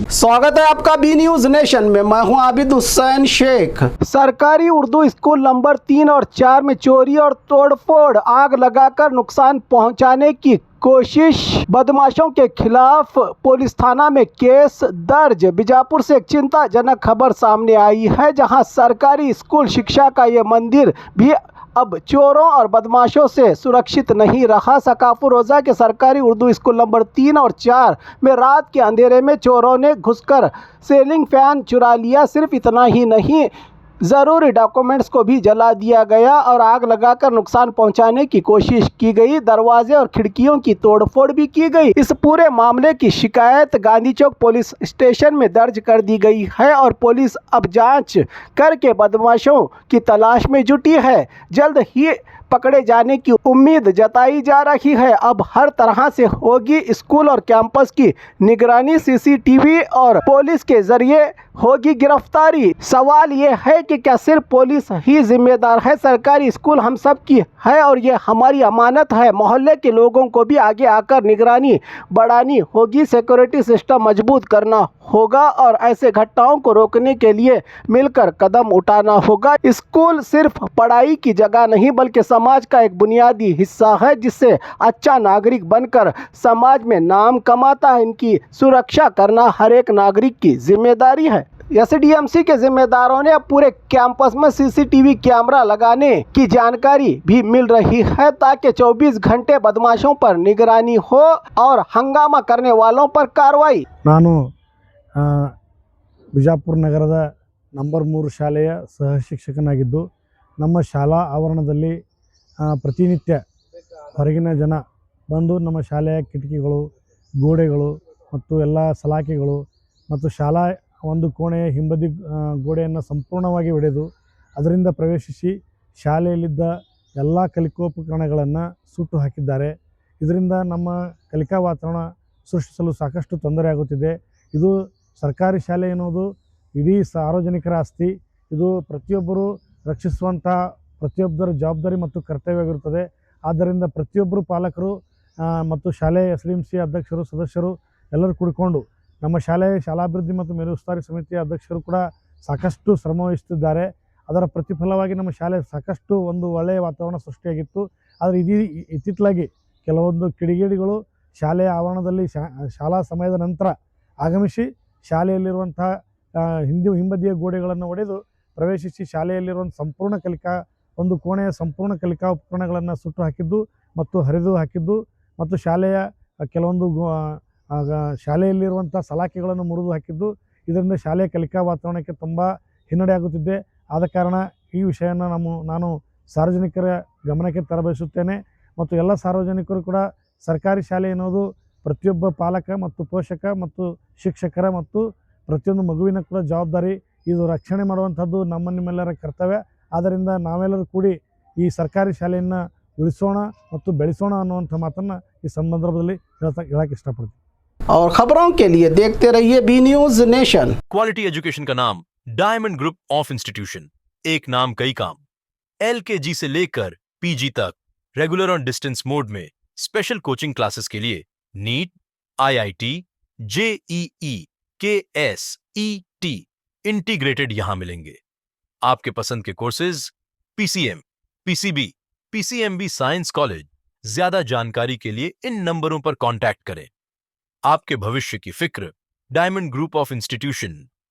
स्वागत है आपका बी न्यूज नेशन में। मैं हूं आबिद हुसैन शेख। सरकारी उर्दू स्कूल नंबर 3 और 4 में चोरी और तोड़फोड़, आग लगाकर नुकसान पहुंचाने की कोशिश, बदमाशों के खिलाफ पुलिस थाना में केस दर्ज। बीजापुर से एक चिंताजनक खबर सामने आई है, जहां सरकारी स्कूल शिक्षा का ये मंदिर भी अब चोरों और बदमाशों से सुरक्षित नहीं रहा। सकाफू रोजा के सरकारी उर्दू स्कूल नंबर 3 और 4 में रात के अंधेरे में चोरों ने घुसकर सीलिंग फैन चुरा लिया। सिर्फ इतना ही नहीं, ज़रूरी डॉक्यूमेंट्स को भी जला दिया गया और आग लगाकर नुकसान पहुंचाने की कोशिश की गई। दरवाजे और खिड़कियों की तोड़फोड़ भी की गई। इस पूरे मामले की शिकायत गांधी चौक पुलिस स्टेशन में दर्ज कर दी गई है और पुलिस अब जांच करके बदमाशों की तलाश में जुटी है। जल्द ही पकड़े जाने की उम्मीद जताई जा रही है। अब हर तरह से होगी स्कूल और कैंपस की निगरानी, सीसीटीवी और पुलिस के जरिए होगी गिरफ्तारी। सवाल ये है कि क्या सिर्फ पुलिस ही जिम्मेदार है? सरकारी स्कूल हम सब की है और ये हमारी अमानत है। मोहल्ले के लोगों को भी आगे आकर निगरानी बढ़ानी होगी, सिक्योरिटी सिस्टम मजबूत करना होगा और ऐसे घटनाओं को रोकने के लिए मिलकर कदम उठाना होगा। स्कूल सिर्फ पढ़ाई की जगह नहीं बल्कि समाज का एक बुनियादी हिस्सा है, जिससे अच्छा नागरिक बनकर समाज में नाम कमाता है। इनकी सुरक्षा करना हर एक नागरिक की जिम्मेदारी है। एसडीएमसी के जिम्मेदारों ने अब पूरे कैंपस में सीसीटीवी कैमरा लगाने की जानकारी भी मिल रही है, ताकि 24 घंटे बदमाशों पर निगरानी हो और हंगामा करने वालों पर कार्रवाई। ನಾನು ಬಿಜಾಪುರ ನಗರದ ನಂಬರ್ 3 ಶಾಲೆಯ ಸಹ ಶಿಕ್ಷಕನಾಗಿದ್ದು, ನಮ್ಮ ಶಾಲಾ ಆವರಣದಲ್ಲಿ ಪ್ರತಿನಿತ್ಯ ಹೊರಗಿನ ಜನ ಬಂದು ನಮ್ಮ ಶಾಲೆಯ ಕಿಟಕಿಗಳು, ಗೋಡೆಗಳು ಮತ್ತು ಎಲ್ಲ ಸಲಾಕೆಗಳು ಮತ್ತು ಶಾಲಾ ಒಂದು ಕೋಣೆಯ ಹಿಂಬದಿ ಗೋಡೆಯನ್ನು ಸಂಪೂರ್ಣವಾಗಿ ಒಡೆದು ಅದರಿಂದ ಪ್ರವೇಶಿಸಿ ಶಾಲೆಯಲ್ಲಿದ್ದ ಎಲ್ಲ ಕಲಿಕೋಪಕರಣಗಳನ್ನು ಸುಟ್ಟು ಹಾಕಿದ್ದಾರೆ. ಇದರಿಂದ ನಮ್ಮ ಕಲಿಕಾ ವಾತಾವರಣ ಸೃಷ್ಟಿಸಲು ಸಾಕಷ್ಟು ತೊಂದರೆಯಾಗುತ್ತಿದೆ. ಇದು ಸರ್ಕಾರಿ ಶಾಲೆ ಎನ್ನುವುದು ಇಡೀ ಸಾರ್ವಜನಿಕರ ಆಸ್ತಿ. ಇದು ಪ್ರತಿಯೊಬ್ಬರು ರಕ್ಷಿಸುವಂಥ ಪ್ರತಿಯೊಬ್ಬರ ಜವಾಬ್ದಾರಿ ಮತ್ತು ಕರ್ತವ್ಯವಾಗಿರುತ್ತದೆ. ಆದ್ದರಿಂದ ಪ್ರತಿಯೊಬ್ಬರು ಪಾಲಕರು ಮತ್ತು ಶಾಲೆಯ SDMC ಅಧ್ಯಕ್ಷರು, ಸದಸ್ಯರು ಎಲ್ಲರೂ ಕೂಡಿಕೊಂಡು ನಮ್ಮ ಶಾಲಾಭಿವೃದ್ಧಿ ಮತ್ತು ಮೇಲುಸ್ತುವಾರಿ ಸಮಿತಿಯ ಅಧ್ಯಕ್ಷರು ಕೂಡ ಸಾಕಷ್ಟು ಶ್ರಮವಹಿಸುತ್ತಿದ್ದಾರೆ. ಅದರ ಪ್ರತಿಫಲವಾಗಿ ನಮ್ಮ ಶಾಲೆ ಸಾಕಷ್ಟು ಒಂದು ಒಳ್ಳೆಯ ವಾತಾವರಣ ಸೃಷ್ಟಿಯಾಗಿತ್ತು. ಆದರೆ ಇತ್ತಿತ್ತಲಾಗಿ ಕೆಲವೊಂದು ಕಿಡಿಗೇಡಿಗಳು ಶಾಲೆಯ ಆವರಣದಲ್ಲಿ ಶಾಲಾ ಸಮಯದ ನಂತರ ಆಗಮಿಸಿ ಶಾಲೆಯಲ್ಲಿರುವಂಥ ಹಿಂಬದಿಯ ಗೋಡೆಗಳನ್ನು ಒಡೆದು ಪ್ರವೇಶಿಸಿ ಶಾಲೆಯಲ್ಲಿರುವಂಥ ಸಂಪೂರ್ಣ ಕಲಿಕಾ ಒಂದು ಕೋಣೆಯ ಸಂಪೂರ್ಣ ಕಲಿಕಾ ಉಪಕರಣಗಳನ್ನು ಸುಟ್ಟು ಹಾಕಿದ್ದು ಮತ್ತು ಹರಿದು ಹಾಕಿದ್ದು ಮತ್ತು ಶಾಲೆಯ ಕೆಲವೊಂದು ಶಾಲೆಯಲ್ಲಿರುವಂಥ ಸಲಾಕೆಗಳನ್ನು ಮುರಿದು ಹಾಕಿದ್ದು. ಇದರಿಂದ ಶಾಲೆಯ ಕಲಿಕಾ ವಾತಾವರಣಕ್ಕೆ ತುಂಬ ಹಿನ್ನಡೆಯಾಗುತ್ತಿದೆ. ಆದ ಕಾರಣ ಈ ವಿಷಯನ ನಾನು ಸಾರ್ವಜನಿಕರ ಗಮನಕ್ಕೆ ತರಬಯಸುತ್ತೇನೆ ಮತ್ತು ಎಲ್ಲ ಸಾರ್ವಜನಿಕರು ಕೂಡ ಸರ್ಕಾರಿ ಶಾಲೆ ಎನ್ನುವುದು ಪ್ರತಿಯೊಬ್ಬ ಪಾಲಕ ಮತ್ತು ಪೋಷಕ ಮತ್ತು ಶಿಕ್ಷಕರ ಮತ್ತು ಪ್ರತಿಯೊಂದು ಮಗುವಿನ ಕೂಡ ಜವಾಬ್ದಾರಿ. ಇದು ರಕ್ಷಣೆ ಮಾಡುವಂಥದ್ದು ನಿಮ್ಮೆಲ್ಲರ ಕರ್ತವ್ಯ. ಆದ್ದರಿಂದ ನಾವೆಲ್ಲರೂ ಕೂಡಿ ಈ ಸರ್ಕಾರಿ ಶಾಲೆಯನ್ನು ಉಳಿಸೋಣ ಮತ್ತು ಬೆಳೆಸೋಣ ಅನ್ನುವಂಥ ಮಾತನ್ನು ಈ ಸಂದರ್ಭದಲ್ಲಿ ಹೇಳಕ್ಕೆ ಇಷ್ಟಪಡ್ತೀನಿ. और खबरों के लिए देखते रहिए B News Nation. Quality education का नाम डायमंड ग्रुप ऑफ इंस्टीट्यूशन। एक नाम कई काम। LKG से लेकर PG तक रेगुलर और डिस्टेंस मोड में स्पेशल कोचिंग क्लासेस के लिए NEET, IIT, JEE, KS, ET integrated यहां मिलेंगे। आपके पसंद के courses PCM, PCB, PCMB science college. ज्यादा जानकारी के लिए इन नंबरों पर कांटेक्ट करें। आपके भविष्य की फिक्र डायमंड ग्रुप ऑफ इंस्टीट्यूशन।